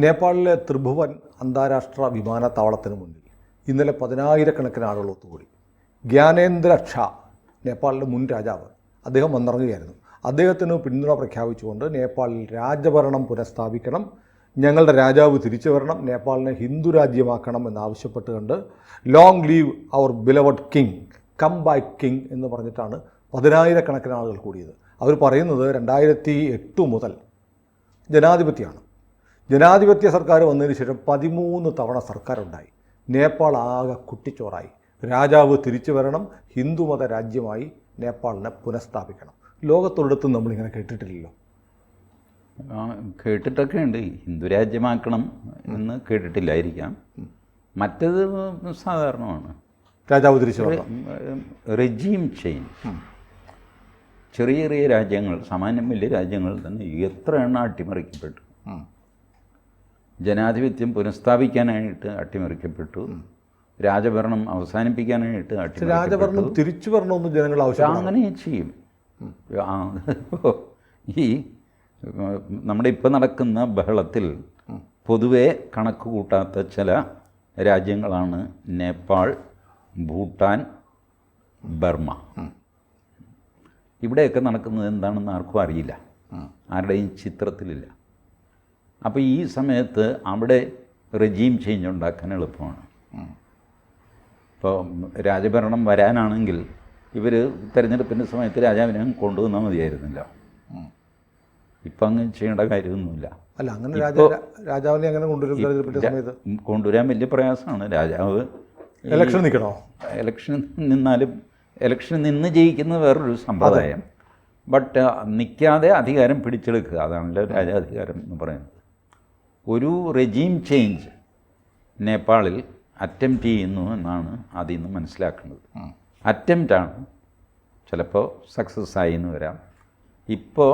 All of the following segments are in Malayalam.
നേപ്പാളിലെ ത്രിഭുവൻ അന്താരാഷ്ട്ര വിമാനത്താവളത്തിന് മുന്നിൽ ഇന്നലെ 10,000-കണക്കിന് ആളുകൾ ഒത്തുകൂടി. ഗ്യാനേന്ദ്ര ഷാ, നേപ്പാളിലെ മുൻ രാജാവ്, അദ്ദേഹം വന്നിറങ്ങുകയായിരുന്നു. അദ്ദേഹത്തിന് പിന്തുണ പ്രഖ്യാപിച്ചുകൊണ്ട് നേപ്പാളിൽ രാജഭരണം പുനഃസ്ഥാപിക്കണം, ഞങ്ങളുടെ രാജാവ് തിരിച്ചു വരണം, നേപ്പാളിനെ ഹിന്ദു രാജ്യമാക്കണം എന്നാവശ്യപ്പെട്ടുകൊണ്ട് long live our beloved king, come back king എന്ന് പറഞ്ഞിട്ടാണ് 10,000-കണക്കിന് ആളുകൾ കൂടിയത്. അവർ പറയുന്നത് 2008 മുതൽ ജനാധിപത്യമാണ്. ജനാധിപത്യ സർക്കാർ വന്നതിന് ശേഷം 13 തവണ സർക്കാരുണ്ടായി. നേപ്പാൾ ആകെ കുട്ടിച്ചോറായി. രാജാവ് തിരിച്ചു വരണം, ഹിന്ദുമത രാജ്യമായി നേപ്പാളിനെ പുനഃസ്ഥാപിക്കണം. ലോകത്തൊരിടത്തും നമ്മളിങ്ങനെ കേട്ടിട്ടില്ലല്ലോ. കേട്ടിട്ടൊക്കെ ഉണ്ട്. ഹിന്ദു രാജ്യമാക്കണം എന്ന് കേട്ടിട്ടില്ലായിരിക്കാം. മറ്റത് സാധാരണമാണ്. രാജാവ് തിരിച്ചു വരണം, റെജീം ചേഞ്ച്. ചെറിയ ചെറിയ രാജ്യങ്ങൾ, സാമാന്യം വലിയ രാജ്യങ്ങൾ തന്നെ എത്ര എണ്ണം അട്ടിമറിക്കപ്പെട്ടു. ജനാധിപത്യം പുനഃസ്ഥാപിക്കാനായിട്ട് അട്ടിമറിക്കപ്പെട്ടു. രാജഭരണം അവസാനിപ്പിക്കാനായിട്ട് രാജഭരണം തിരിച്ചു വരണമെന്ന് ജനങ്ങൾ ആവശ്യം അങ്ങനെ ചെയ്യും. ഈ നമ്മുടെ ഇപ്പം നടക്കുന്ന ബഹളത്തിൽ പൊതുവെ കണക്ക് കൂട്ടാത്ത ചില രാജ്യങ്ങളാണ് നേപ്പാൾ, ഭൂട്ടാൻ, ബർമ്മ. ഇവിടെയൊക്കെ നടക്കുന്നത് എന്താണെന്ന് ആർക്കും അറിയില്ല, ആരുടെയും ചിത്രത്തിലില്ല. അപ്പോൾ ഈ സമയത്ത് അവിടെ റെജീം ചേഞ്ച് ഉണ്ടാക്കാൻ എളുപ്പമാണ്. ഇപ്പോൾ രാജഭരണം വരാനാണെങ്കിൽ ഇവർ തിരഞ്ഞെടുപ്പിൻ്റെ സമയത്ത് രാജാവിനെ കൊണ്ടുവന്നാൽ മതിയായിരുന്നില്ല. ഇപ്പം അങ്ങ് ചെയ്യേണ്ട കാര്യമൊന്നുമില്ല. അല്ല, അങ്ങനെ രാജാവിനെ അങ്ങനെ കൊണ്ടുവരാൻ വലിയ പ്രയാസമാണ്. രാജാവ് ഇലക്ഷൻ നിൽക്കണോ? ഇലക്ഷൻ നിന്നാലും ഇലക്ഷൻ നിന്ന് ജയിക്കുന്നത് വേറൊരു സമ്പ്രദായം. ബട്ട് നിൽക്കാതെ അധികാരം പിടിച്ചെടുക്കുക, അതാണല്ലോ രാജാധികാരം എന്ന് പറയുന്നത്. ഒരു റെജീം ചേഞ്ച് നേപ്പാളിൽ അറ്റംപ്റ്റ് ചെയ്യുന്നു എന്നാണ് ആദ്യം നിന്ന് മനസ്സിലാക്കുന്നത്. അറ്റംപ്റ്റാണ്, ചിലപ്പോൾ സക്സസ് ആയി എന്ന് വരാം. ഇപ്പോൾ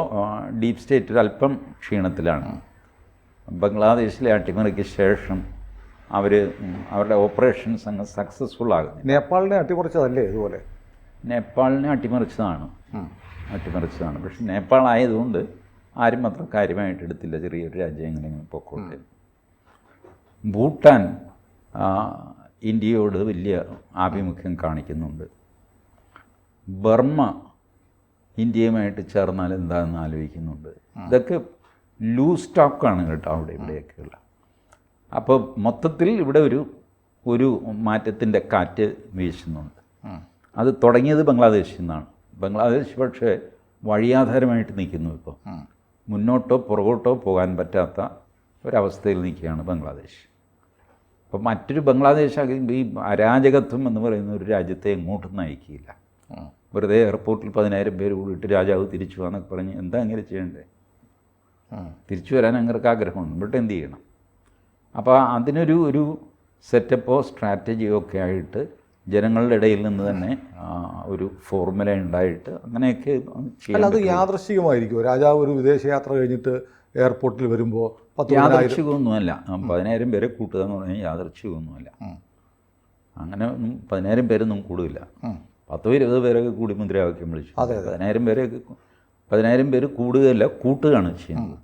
ഡീപ് സ്റ്റേറ്റ് അല്പം ക്ഷീണത്തിലാണ്. ബംഗ്ലാദേശിലെ അട്ടിമറിക്ക് ശേഷം അവരുടെ ഓപ്പറേഷൻസ് അങ്ങ് സക്സസ്ഫുൾ ആകും. നേപ്പാളിനെ അട്ടിമറിച്ചതല്ലേ ഇതുപോലെ? നേപ്പാളിനെ അട്ടിമറിച്ചതാണ്. പക്ഷെ നേപ്പാൾ ആയതുകൊണ്ട് ആരും അത്ര കാര്യമായിട്ട് എടുത്തില്ല. ചെറിയൊരു രാജ്യം എങ്ങനെയെങ്കിലും പൊക്കോട്ടെ. ഭൂട്ടാൻ ഇന്ത്യയോട് വലിയ ആഭിമുഖ്യം കാണിക്കുന്നുണ്ട്. ബർമ്മ ഇന്ത്യയുമായിട്ട് ചേർന്നാൽ എന്താണെന്ന് ആലോചിക്കുന്നുണ്ട്. ഇതൊക്കെ ലൂസ് സ്റ്റോക്കാണ് കേട്ടോ അവിടെ ഇവിടെയൊക്കെയുള്ള. അപ്പോൾ മൊത്തത്തിൽ ഇവിടെ ഒരു മാറ്റത്തിൻ്റെ കാറ്റ് വീശുന്നുണ്ട്. അത് തുടങ്ങിയത് ബംഗ്ലാദേശിൽ നിന്നാണ്. ബംഗ്ലാദേശ് പക്ഷേ വഴിയാധാരമായിട്ട് നിൽക്കുന്നു. ഇപ്പോൾ മുന്നോട്ടോ പുറകോട്ടോ പോകാൻ പറ്റാത്ത ഒരവസ്ഥയിൽ നിൽക്കുകയാണ് ബംഗ്ലാദേശ്. അപ്പോൾ മറ്റൊരു ബംഗ്ലാദേശ് ഈ അരാജകത്വം എന്ന് പറയുന്ന ഒരു രാജ്യത്തെ എങ്ങോട്ടും നയിക്കില്ല. വെറുതെ എയർപോർട്ടിൽ 10,000 പേര് കൂടിയിട്ട് രാജാവ് തിരിച്ചു പോകാന്നൊക്കെ പറഞ്ഞ് എന്താ അങ്ങനെ ചെയ്യണ്ടേ? തിരിച്ചു വരാൻ അങ്ങനെ ആഗ്രഹമുണ്ട്, ബട്ട് എന്ത് ചെയ്യണം? അപ്പോൾ അതിനൊരു സെറ്റപ്പോ സ്ട്രാറ്റജിയോ ഒക്കെ ആയിട്ട് ജനങ്ങളുടെ ഇടയിൽ നിന്ന് തന്നെ ഒരു ഫോർമുല ഉണ്ടായിട്ട് അങ്ങനെയൊക്കെ ചെയ്യാൻ. അത് യാദൃശ്ചികമായിരിക്കുമോ? രാജാവ് ഒരു വിദേശയാത്ര കഴിഞ്ഞിട്ട് എയർപോർട്ടിൽ വരുമ്പോൾ യാദൃശ്ചികമൊന്നുമല്ല. 10,000 പേരെ കൂട്ടുക എന്ന് പറഞ്ഞാൽ യാദൃശ്ചികമൊന്നുമല്ല. അങ്ങനെ 10,000 പേരൊന്നും കൂടുതലില്ല. 10-20 പേരൊക്കെ കൂടി മുദ്രാവാക്യം വിളിച്ചു. 10,000 പേര് കൂടുകയല്ല, കൂട്ടുകയാണ് ചെയ്യുന്നത്.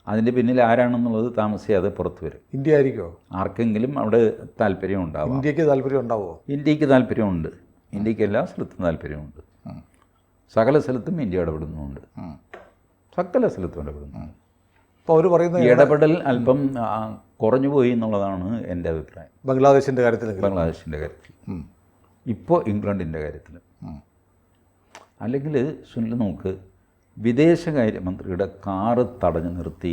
അതിൻ്റെ പിന്നിൽ ആരാണെന്നുള്ളത് താമസിയാതെ പുറത്തു വരും. ഇന്ത്യ ആയിരിക്കുമോ? ആർക്കെങ്കിലും അവിടെ താല്പര്യം ഉണ്ടാവും. ഇന്ത്യക്ക് താല്പര്യം ഉണ്ടാവുമോ? ഇന്ത്യക്ക് താല്പര്യമുണ്ട്. ഇന്ത്യക്ക് എല്ലാ സ്ഥലത്തും താല്പര്യമുണ്ട്. സകല സ്ഥലത്തും ഇന്ത്യ ഇടപെടുന്നുണ്ട്. സകല സ്ഥലത്തും ഇടപെടുന്നുണ്ട്. അപ്പോൾ അവർ പറയുന്ന ഇടപെടൽ അല്പം കുറഞ്ഞുപോയി എന്നുള്ളതാണ് എൻ്റെ അഭിപ്രായം. ബംഗ്ലാദേശിൻ്റെ കാര്യത്തിൽ ഇപ്പോൾ ഇംഗ്ലണ്ടിൻ്റെ കാര്യത്തിൽ. അല്ലെങ്കിൽ സുനിൽ നോക്ക്, വിദേശകാര്യമന്ത്രിയുടെ കാറ് തടഞ്ഞു നിർത്തി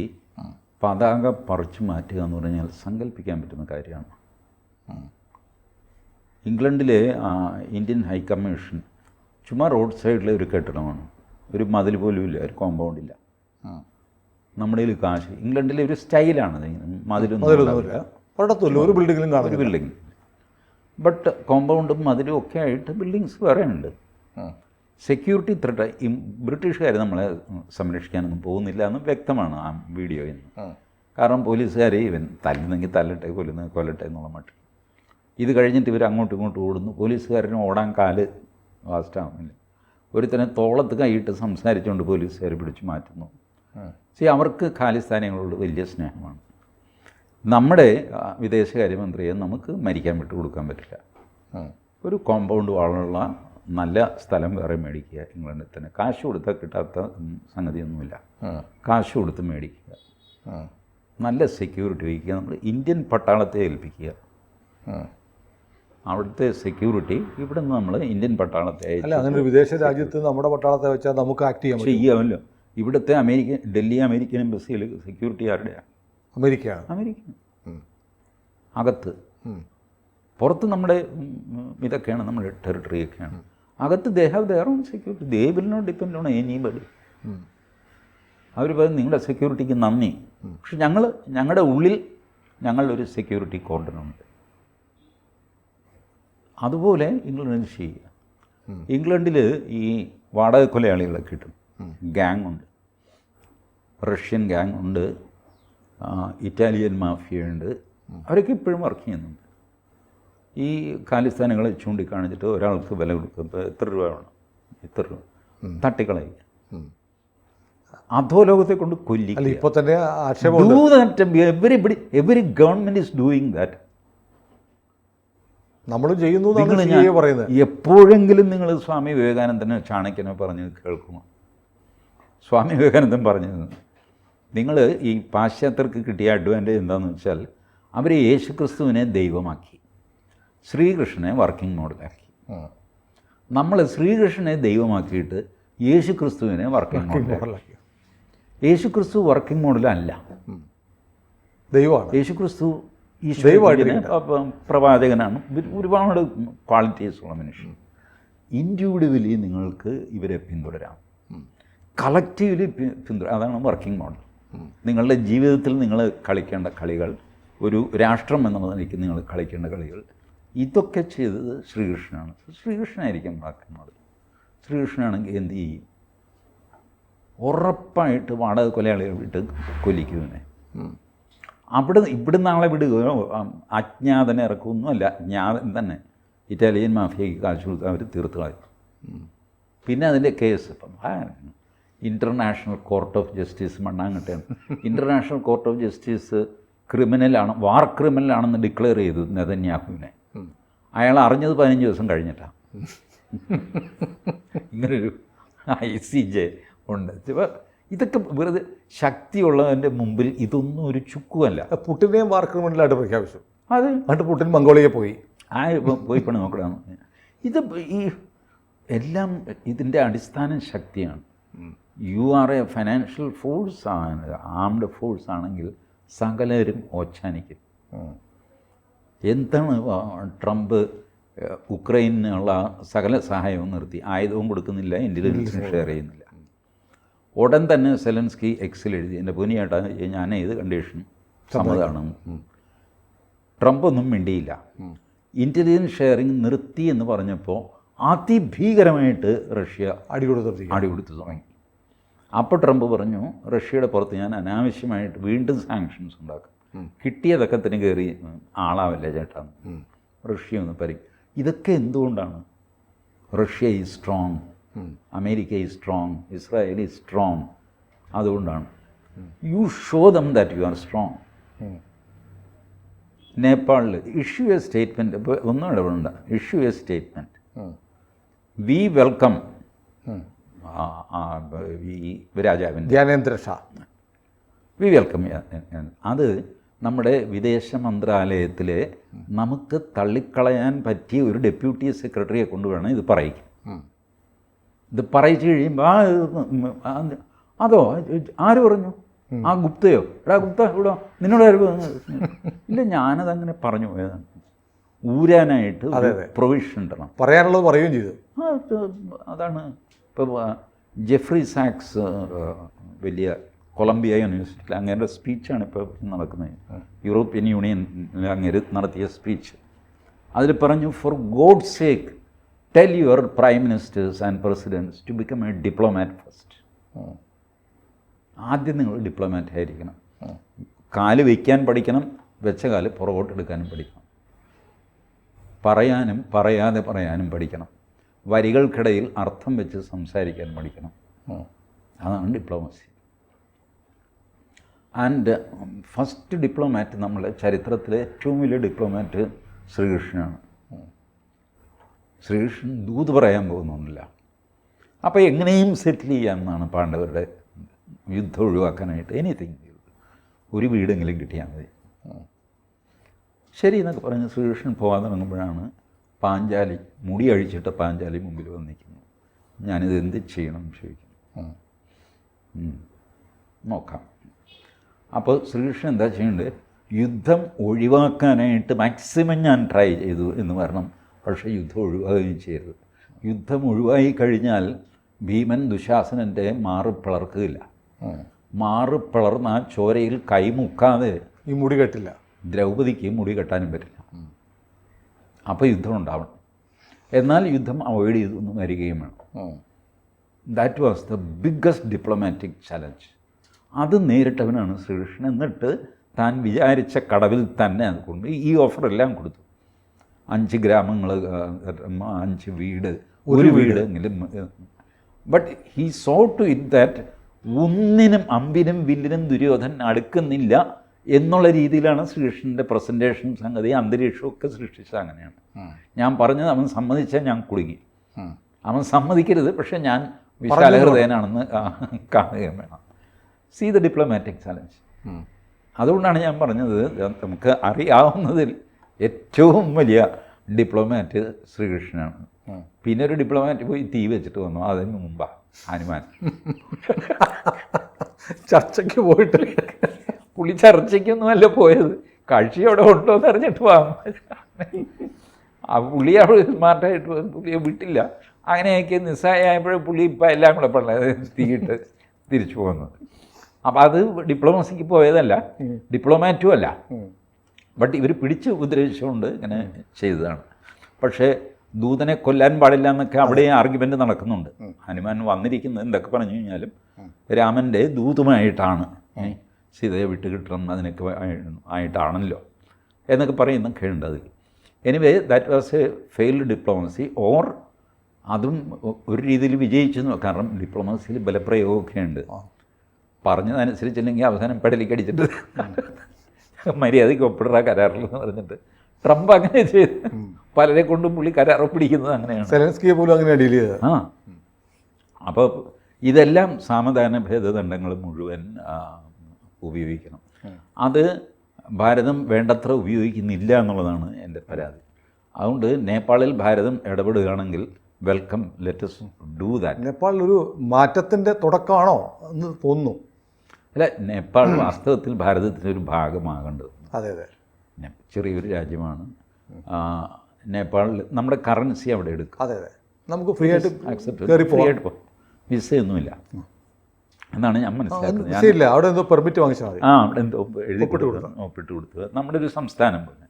പതാക പറിച്ചു മാറ്റുക എന്ന് പറഞ്ഞാൽ സങ്കല്പിക്കാൻ പറ്റുന്ന കാര്യമാണ്. ഇംഗ്ലണ്ടിലെ ഇന്ത്യൻ ഹൈക്കമ്മീഷൻ ചുമ്മാ റോഡ് സൈഡിലെ ഒരു കെട്ടിടമാണ്. ഒരു മതിൽ പോലും ഇല്ല, ഒരു കോമ്പൗണ്ടില്ല. നമ്മുടെ കയ്യിൽ കാശ്. ഇംഗ്ലണ്ടിലെ ഒരു സ്റ്റൈലാണ്, മതിലൊന്നും ഒരു ബിൽഡിങ്ങിലും കാണും. ഒരു ബിൽഡിങ്, ബട്ട് കോമ്പൗണ്ടും മതിലും ഒക്കെ ആയിട്ട് ബിൽഡിങ്സ് വേറെ ഉണ്ട്. Security threat. ഈ ബ്രിട്ടീഷുകാർ നമ്മളെ സംരക്ഷിക്കാനൊന്നും പോകുന്നില്ല എന്ന് വ്യക്തമാണ് ആ വീഡിയോയിൽ നിന്ന്. കാരണം പോലീസുകാർ ഇവൻ തല്ലുന്നെങ്കിൽ തല്ലട്ടെ, കൊല്ലുന്നെങ്കിൽ കൊല്ലട്ടെ എന്നുള്ള മട്ടിൽ. ഇത് കഴിഞ്ഞിട്ട് ഇവർ അങ്ങോട്ടും ഇങ്ങോട്ടും ഓടുന്നു. പോലീസുകാരന് ഓടാൻ കാല് വാസ്റ്റാവുന്നില്ല. ഒരുത്തനെ തോളത്ത് കൈയിട്ട് സംസാരിച്ചുകൊണ്ട് പോലീസുകാർ പിടിച്ച് മാറ്റുന്നു. അവർക്ക് ഖാലിസ്ഥാനികളോട് വലിയ സ്നേഹമാണ്. നമ്മുടെ വിദേശകാര്യമന്ത്രിയെ നമുക്ക് മരിക്കാൻ വിട്ടു കൊടുക്കാൻ പറ്റില്ല. ഒരു കോമ്പൗണ്ട് വാളുള്ള നല്ല സ്ഥലം വേറെ മേടിക്കുക. ഇംഗ്ലണ്ടിൽ തന്നെ കാശ് കൊടുത്താൽ കിട്ടാത്ത സംഗതിയൊന്നുമില്ല. കാശ് കൊടുത്ത് മേടിക്കുക, നല്ല സെക്യൂരിറ്റി വയ്ക്കുക. നമ്മൾ ഇന്ത്യൻ പട്ടാളത്തെ ഏൽപ്പിക്കുക. അവിടുത്തെ സെക്യൂരിറ്റി ഇവിടെ നിന്ന് നമ്മൾ ഇന്ത്യൻ പട്ടാളത്തെ അല്ല, അങ്ങനെ വിദേശ രാജ്യത്ത് നമ്മുടെ പട്ടാളത്തെ വെച്ചാൽ നമുക്ക് ആക്ട് ചെയ്യാമല്ലോ. ഇവിടുത്തെ ഡൽഹി അമേരിക്കൻ എംബസിയിൽ സെക്യൂരിറ്റി ആരുടെയാണ്? അമേരിക്കയാണ്. അമേരിക്ക അകത്ത്. പുറത്ത് നമ്മുടെ ഇതൊക്കെയാണ്, നമ്മുടെ ടെറിട്ടറിയൊക്കെയാണ്. അകത്ത് they have their own security. They will not depend on anybody. അവർ പറയും നിങ്ങളുടെ സെക്യൂരിറ്റിക്ക് നന്ദി, പക്ഷെ ഞങ്ങളുടെ ഉള്ളിൽ ഞങ്ങളൊരു സെക്യൂരിറ്റി കോർഡനുണ്ട്. അതുപോലെ ഇംഗ്ലണ്ടിൽ ചെയ്യുക. ഇംഗ്ലണ്ടിൽ ഈ വാടക കൊലയാളികളെ കിട്ടും. ഗ്യാങ് ഉണ്ട്, റഷ്യൻ ഗ്യാങ് ഉണ്ട്, ഇറ്റാലിയൻ മാഫിയ ഉണ്ട്. അവരൊക്കെ ഇപ്പോഴും വർക്ക് ചെയ്യുന്നുണ്ട്. ഈ ഖാലിസ്ഥാനുകളെ ചൂണ്ടിക്കാണിച്ചിട്ട് ഒരാൾക്ക് വില കൊടുക്കുമ്പോൾ എത്ര രൂപ വേണം, ഇത്ര രൂപ തട്ടിക്കളയുക. അധോലോകത്തെ കൊണ്ട് കൊല്ലിക്കുക. ഇപ്പോൾ തന്നെ every government is doing that. നമ്മളും ചെയ്യുന്നു പറയുന്നത്. എപ്പോഴെങ്കിലും നിങ്ങൾ സ്വാമി വിവേകാനന്ദനോ ചാണക്യനോ പറഞ്ഞ് കേൾക്കുമോ? സ്വാമി വിവേകാനന്ദൻ പറഞ്ഞത്, നിങ്ങൾ ഈ പാശ്ചാത്യർക്ക് കിട്ടിയ അഡ്വാൻറ്റേജ് എന്താണെന്ന് വെച്ചാൽ അവർ യേശുക്രിസ്തുവിനെ ദൈവമാക്കി, ശ്രീകൃഷ്ണനെ വർക്കിംഗ് മോഡലാക്കി. നമ്മൾ ശ്രീകൃഷ്ണനെ ദൈവമാക്കിയിട്ട് യേശുക്രിസ്തുവിനെ വർക്കിംഗ് മോഡലാക്കി. യേശുക്രിസ്തു വർക്കിംഗ് മോഡലല്ല, ദൈവമാണ്. യേശുക്രിസ്തു പ്രവാചകനാണ്, ഒരുപാട് ക്വാളിറ്റീസുള്ള മനുഷ്യൻ. ഇൻഡിവിജ്വലി നിങ്ങൾക്ക് ഇവരെ പിന്തുടരാം, കളക്റ്റീവ്ലി പിന്തുടരാം. അതാണ് വർക്കിംഗ് മോഡൽ. നിങ്ങളുടെ ജീവിതത്തിൽ നിങ്ങൾ കളിക്കേണ്ട കളികൾ, ഒരു രാഷ്ട്രം എന്നുള്ള നിലയ്ക്ക് നിങ്ങൾ കളിക്കേണ്ട കളികൾ, ഇതൊക്കെ ചെയ്തത് ശ്രീകൃഷ്ണനാണ്. ശ്രീകൃഷ്ണനായിരിക്കും വർക്കിംഗ് മോഡൽ. ശ്രീകൃഷ്ണനാണെങ്കിൽ എന്ത് ചെയ്യും? ഉറപ്പായിട്ട് വാടക കൊലയാളികൾ വിട്ട് കൊല്ലിക്കുവിനെ. ഇവിടുന്ന് ആളെ വിടുകയോ അജ്ഞാതനെ ഇറക്കുകയൊന്നുമല്ല, ജ്ഞാതൻ തന്നെ ഇറ്റാലിയൻ മാഫിയയ്ക്ക് കാശ് കൊടുത്ത് അവർ തീർത്ത് കളയും. പിന്നെ അതിൻ്റെ കേസ് ഇപ്പം ഇൻ്റർനാഷണൽ കോർട്ട് ഓഫ് ജസ്റ്റിസ് മണ്ണാങ്കട്ടയാണ്. ഇൻ്റർനാഷണൽ കോർട്ട് ഓഫ് ജസ്റ്റിസ് ക്രിമിനലാണ്, വാർ ക്രിമിനലാണെന്ന് ഡിക്ലെയർ ചെയ്തു നെതന്യാഹുവിനെ. അയാൾ അറിഞ്ഞത് 15 ദിവസം കഴിഞ്ഞിട്ടാണ്. ഇങ്ങനൊരു ICJ ഉണ്ട്. ഇതൊക്കെ വെറുതെ ശക്തിയുള്ളതിൻ്റെ മുമ്പിൽ ഇതൊന്നും ഒരു ചുക്കുമല്ല. പുട്ടിനെയും വാർ ക്രിമിനലായിട്ട് പ്രഖ്യാപിച്ചു. അത് പുട്ടിൻ മംഗോളിയെ പോയി പണി നോക്കണമെന്ന്. ഇത് ഈ എല്ലാം ഇതിൻ്റെ അടിസ്ഥാന ശക്തിയാണ്. You are A financial force, armed force ആണെങ്കിൽ സകലരും ഓച്ചാനിക്കും. എന്താണ് ട്രംപ് ഉക്രൈനുള്ള സകല സഹായവും നിർത്തി, ആയുധവും കൊടുക്കുന്നില്ല, ഇൻ്റലിജൻസും ഷെയർ ചെയ്യുന്നില്ല. ഉടൻ തന്നെ സെലൻസ്കി എക്സിൽ എഴുതി, എൻ്റെ പൊന്നിയേട്ടാ ഞാൻ ഏത് കണ്ടീഷൻ സമ്മതമാണ്. ട്രംപ് ഒന്നും മിണ്ടിയില്ല. ഇൻ്റലിജൻസ് ഷെയറിങ് നിർത്തി എന്ന് പറഞ്ഞപ്പോൾ അതിഭീകരമായിട്ട് റഷ്യ അടികൊടുത്തു തുടങ്ങി. അപ്പോൾ ട്രംപ് പറഞ്ഞു, റഷ്യയുടെ പുറത്ത് ഞാൻ അനാവശ്യമായിട്ട് വീണ്ടും സാങ്ഷൻസ് ഉണ്ടാക്കും, കിട്ടിയതൊക്കെ തന്നെ കയറി ആളാവല്ലേ ചേട്ടാന്ന്. റഷ്യ ഒന്ന് ഇതൊക്കെ എന്തുകൊണ്ടാണ്? Russia is strong, America is strong, Israel is strong. അതുകൊണ്ടാണ്. You show them that you are strong. നേപ്പാളിൽ ഇഷ്യൂ എ സ്റ്റേറ്റ്മെൻറ്റ്, ഇപ്പോൾ ഒന്നും ഇടപെടണ്ട, issue a statement, we welcome ഈ രാജാവിൻ്റെ ജ്ഞാനേന്ദ്ര ഷാ, വി വെൽക്കം. അത് നമ്മുടെ വിദേശ മന്ത്രാലയത്തിലെ നമുക്ക് തള്ളിക്കളയാൻ പറ്റിയ ഒരു ഡെപ്യൂട്ടി സെക്രട്ടറിയെ കൊണ്ടുവേണം ഇത് പറയിക്കും. ഇത് പറയിച്ചു കഴിയുമ്പോൾ അതോ ആര് പറഞ്ഞു? ആ ഗുപ്തയോ? എടാ ഗുപ്ത ഇവിടെ നിന്നോട് ഇല്ല, ഞാനതങ്ങനെ പറഞ്ഞു പോയതാണ്. ഊരാനായിട്ട് പ്രൊവിഷൻ ഉണ്ടണം, പറയാനുള്ളത് പറയുകയും ചെയ്തു. അതാണ് ഇപ്പോൾ ജെഫ്രി സാക്സ് വലിയ കൊളംബിയ യൂണിവേഴ്സിറ്റിയിൽ അങ്ങേരുടെ സ്പീച്ചാണ് ഇപ്പോൾ നടക്കുന്നത്. യൂറോപ്യൻ യൂണിയൻ അങ്ങേര് നടത്തിയ സ്പീച്ച്. അതിൽ പറഞ്ഞു, for God sake tell your prime ministers and presidents to become a diplomat first. ആദ്യം നിങ്ങൾ ഡിപ്ലോമാറ്റ് ആയിരിക്കണം. കാല് വയ്ക്കാൻ പഠിക്കണം, വെച്ച കാല് പുറകോട്ടെടുക്കാനും പഠിക്കണം. പറയാനും പറയാതെ പറയാനും പഠിക്കണം. വരികൾക്കിടയിൽ അർത്ഥം വെച്ച് സംസാരിക്കാൻ പഠിക്കണം. അതാണ് ഡിപ്ലോമസി. ആൻഡ് ഫസ്റ്റ് ഡിപ്ലോമാറ്റ് നമ്മളെ ചരിത്രത്തിലെ ഏറ്റവും വലിയ ഡിപ്ലോമാറ്റ് ശ്രീകൃഷ്ണനാണ്. ശ്രീകൃഷ്ണൻ ദൂത് പറയാൻ പോകുന്നൊന്നുമില്ല. അപ്പോൾ എങ്ങനെയും സെറ്റിൽ ചെയ്യാമെന്നാണ് പാണ്ഡവരുടെ യുദ്ധം ഒഴിവാക്കാനായിട്ട് എനിത്തിങ് ഒരു വീടെങ്കിലും കിട്ടിയാൽ മതി. ശരി എന്നൊക്കെ പറഞ്ഞ് ശ്രീകൃഷ്ണൻ പോകാൻ തുടങ്ങുമ്പോഴാണ് പാഞ്ചാലി മുടി അഴിച്ചിട്ട് പാഞ്ചാലി മുമ്പിൽ വന്നിരിക്കുന്നു. ഞാനിത് എന്ത് ചെയ്യണം എന്ന് ചോദിക്കുന്നു. നോക്കാം. അപ്പോൾ ശ്രീകൃഷ്ണൻ എന്താ ചെയ്യേണ്ടത്, യുദ്ധം ഒഴിവാക്കാനായിട്ട് മാക്സിമം ഞാൻ ട്രൈ ചെയ്തു എന്ന് പറയണം. പക്ഷേ യുദ്ധം ഒഴിവാകുകയും ചെയ്യരുത്. യുദ്ധം ഒഴിവായി കഴിഞ്ഞാൽ ഭീമൻ ദുശാസനൻ്റെ മാറ് പിളർക്കുകയില്ല. മാറ് പിളർന്ന ചോരയിൽ കൈമുക്കാതെ ഈ മുടി കെട്ടില്ല. ദ്രൗപദിക്ക് മുടി കെട്ടാനും പറ്റില്ല. അപ്പോൾ യുദ്ധം ഉണ്ടാവണം. എന്നാൽ യുദ്ധം അവോയ്ഡ് ചെയ്തൊന്നും വരികയും വേണം. That was the biggest diplomatic challenge. അത് നേരിട്ടവനാണ് ശ്രീകൃഷ്ണൻ. എന്നിട്ട് താൻ വിചാരിച്ച കടവിൽ തന്നെ അതുകൊണ്ട് ഈ ഓഫറെല്ലാം കൊടുത്തു. 5 ഗ്രാമങ്ങൾ, 5 വീട്, ഒരു വീടെങ്കിലും. But he saw to it that ഒന്നിനും അമ്പിനും വില്ലിനും ദുര്യോധൻ അടുക്കുന്നില്ല എന്നുള്ള രീതിയിലാണ് ശ്രീകൃഷ്ണൻ്റെ പ്രസൻറ്റേഷൻ, സംഗതി, അന്തരീക്ഷമൊക്കെ സൃഷ്ടിച്ചത്. അങ്ങനെയാണ് ഞാൻ പറഞ്ഞത്. അവൻ സമ്മതിച്ചാൽ ഞാൻ കുടുങ്ങി. അവൻ സമ്മതിക്കരുത്, പക്ഷേ ഞാൻ വിശാലഹൃദയനാണെന്ന് കാണുകയും വേണം. See the diplomatic challenge. അതുകൊണ്ടാണ് ഞാൻ പറഞ്ഞത് നമുക്ക് അറിയാവുന്നതിൽ ഏറ്റവും വലിയ ഡിപ്ലോമാറ്റ് ശ്രീകൃഷ്ണനാണ്. പിന്നെ ഒരു ഡിപ്ലോമാറ്റ് പോയി തീ വെച്ചിട്ട് വന്നു. അതിന് മുമ്പാണ് ഹനുമാൻ. ചർച്ചയ്ക്ക് പോയിട്ട് പുള്ളി ചർച്ചയ്ക്കൊന്നുമല്ല പോയത്, കക്ഷി അവിടെ ഉണ്ടോ എന്ന് അറിഞ്ഞിട്ട് പോകാം. ആ പുള്ളി അവിടെ സ്മാർട്ടായിട്ട് പുള്ളിയെ വിട്ടില്ല. അങ്ങനെയൊക്കെ നിസ്സായപ്പോഴും പുള്ളി ഇപ്പം എല്ലാം കൂടെ പറഞ്ഞത് തീയിട്ട് തിരിച്ചു പോകുന്നത്. അപ്പം അത് ഡിപ്ലോമസിക്ക് പോയതല്ല, ഡിപ്ലോമാറ്റും അല്ല. ബട്ട് ഇവർ പിടിച്ച് ഉപദ്രവിച്ചുകൊണ്ട് ഇങ്ങനെ ചെയ്തതാണ്. പക്ഷേ ദൂതനെ കൊല്ലാൻ പാടില്ല എന്നൊക്കെ അവിടെ ആർഗ്യുമെൻ്റ് നടക്കുന്നുണ്ട്. ഹനുമാൻ വന്നിരിക്കുന്നത് എന്തൊക്കെ പറഞ്ഞു കഴിഞ്ഞാലും രാമൻ്റെ ദൂതുമായിട്ടാണ്, സീതയെ വിട്ടുകിട്ടണം അതിനൊക്കെ ആയിട്ടാണല്ലോ എന്നൊക്കെ പറയുന്നൊക്കെ ഉണ്ട് അതിൽ. Anyway that was A failed diplomacy. Or അതും ഒരു രീതിയിൽ വിജയിച്ചു. കാരണം ഡിപ്ലോമസിയിൽ ബലപ്രയോഗമൊക്കെ ഉണ്ട്. പറഞ്ഞതനുസരിച്ചില്ലെങ്കിൽ അവസാനം പെടലിക്കടിച്ചിട്ട് മര്യാദയ്ക്ക് ഒപ്പിടുക കരാറിലെന്ന് പറഞ്ഞിട്ട് ട്രംപ് അങ്ങനെ ചെയ്ത് പലരെ കൊണ്ടും പുള്ളി കരാർ പിടിക്കുന്നത് അങ്ങനെയാണ്. സെലൻസ്കിയെ പോലും അങ്ങനെ ഡീൽ ചെയ്തത്. അപ്പോൾ ഇതെല്ലാം സാമധാന ഭേദദണ്ഡങ്ങൾ മുഴുവൻ ഉപയോഗിക്കണം. അത് ഭാരതം വേണ്ടത്ര ഉപയോഗിക്കുന്നില്ല എന്നുള്ളതാണ് എൻ്റെ പരാതി. അതുകൊണ്ട് നേപ്പാളിൽ ഭാരതം ഇടപെടുകയാണെങ്കിൽ വെൽക്കം, ലെറ്റസ് ഡൂ ദാറ്റ്. നേപ്പാളിൽ ഒരു മാറ്റത്തിൻ്റെ തുടക്കമാണോ എന്ന് തോന്നുന്നു. അല്ല, നേപ്പാൾ വാസ്തവത്തിൽ ഭാരതത്തിൻ്റെ ഒരു ഭാഗമാകേണ്ടത്. അതെ അതെ. ചെറിയൊരു രാജ്യമാണ് നേപ്പാളിൽ. നമ്മുടെ കറൻസി അവിടെ എടുക്കും. അതെ അതെ, നമുക്ക് ഫ്രീ ആയിട്ട് ഫ്രീ ആയിട്ട് പോകും. വിസയൊന്നുമില്ല എന്നാണ് ഞാൻ മനസ്സിലാക്കുന്നത്. വിസയില്ല, അവിടെ എന്തോ പെർമിറ്റ് വാങ്ങിച്ചാൽ മതി. അവിടെ എന്തോ എഴുതി ഒപ്പിട്ട് കൊടുത്തത്. നമ്മുടെ ഒരു സംസ്ഥാനം പോലെ.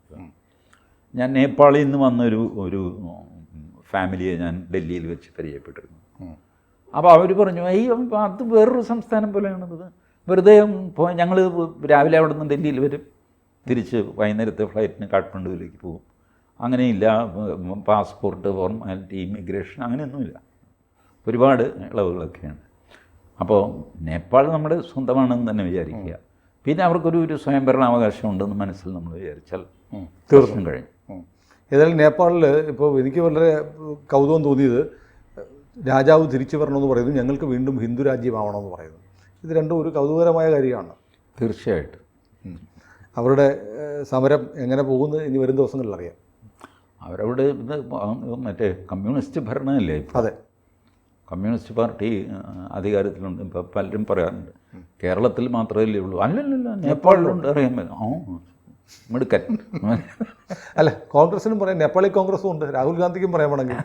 ഞാൻ നേപ്പാളിൽ നിന്ന് വന്നൊരു ഫാമിലിയെ ഞാൻ ഡൽഹിയിൽ വെച്ച് പരിചയപ്പെട്ടിരുന്നു. അപ്പോൾ അവർ പറഞ്ഞു, അത് വേറൊരു സംസ്ഥാനം പോലെയാണത്. വെറുതെ ഞങ്ങൾ രാവിലെ അവിടെ നിന്ന് ഡൽഹിയിൽ വരും, തിരിച്ച് വൈകുന്നേരത്തെ ഫ്ലൈറ്റിന് കാഠ്മണ്ഡുവിലേക്ക് പോകും. അങ്ങനെയില്ല പാസ്പോർട്ട്, ഫോർമാലിറ്റി, ഇമിഗ്രേഷൻ, അങ്ങനെയൊന്നുമില്ല. ഒരുപാട് ഇളവുകളൊക്കെയാണ്. അപ്പോൾ നേപ്പാൾ നമ്മുടെ സ്വന്തമാണെന്ന് തന്നെ വിചാരിക്കുക. പിന്നെ അവർക്കൊരു സ്വയംഭരണാവകാശം ഉണ്ടെന്ന് മനസ്സിൽ നമ്മൾ വിചാരിച്ചാൽ തീർച്ചയായും കഴിഞ്ഞു. ഏതായാലും നേപ്പാളിൽ ഇപ്പോൾ എനിക്ക് വളരെ കൗതുകം തോന്നിയത് രാജാവ് തിരിച്ചു വരണമെന്ന് പറയുന്നു, ഞങ്ങൾക്ക് വീണ്ടും ഹിന്ദു രാജ്യമാവണമെന്ന് പറയുന്നു. ഇത് രണ്ടും ഒരു കൗതുകകരമായ കാര്യമാണ്. തീർച്ചയായിട്ടും അവരുടെ സമരം എങ്ങനെ പോകുന്നത് ഇനി വരും ദിവസങ്ങളിൽ അറിയാം. അവരവിടെ മറ്റേ കമ്മ്യൂണിസ്റ്റ് ഭരണമല്ലേ? അതെ, കമ്മ്യൂണിസ്റ്റ് പാർട്ടി അധികാരത്തിലുണ്ട്. ഇപ്പോൾ പലരും പറയാറുണ്ട് കേരളത്തിൽ മാത്രമല്ലേ ഉള്ളൂ. അല്ലല്ലോ, നേപ്പാളിലുണ്ട്. അറിയാൻ പറ്റും. മിടുക്കൻ. അല്ല, കോൺഗ്രസിനും പറയാം, നേപ്പാളി കോൺഗ്രസും ഉണ്ട്, രാഹുൽ ഗാന്ധിക്കും പറയാൻ വേണമെങ്കിൽ.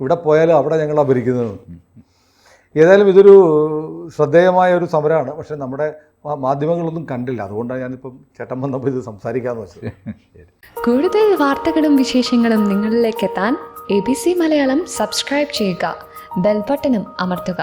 ഇവിടെ പോയാലും അവിടെ ഞങ്ങളാണ് ഭരിക്കുന്നത്. ഏതായാലും ഇതൊരു ശ്രദ്ധേയമായ ഒരു സമരമാണ്. പക്ഷേ നമ്മുടെ മാധ്യമങ്ങളൊന്നും കണ്ടില്ല. അതുകൊണ്ടാണ് ഞാനിപ്പം ചേട്ടൻ വന്നപ്പോൾ ഇത് സംസാരിക്കാമെന്ന് വെച്ചത്. കൂടുതൽ വാർത്തകളും വിശേഷങ്ങളും നിങ്ങളിലേക്ക് എത്താൻ ABC മലയാളം സബ്സ്ക്രൈബ് ചെയ്യുക, ബെൽ ബട്ടണും അമർത്തുക.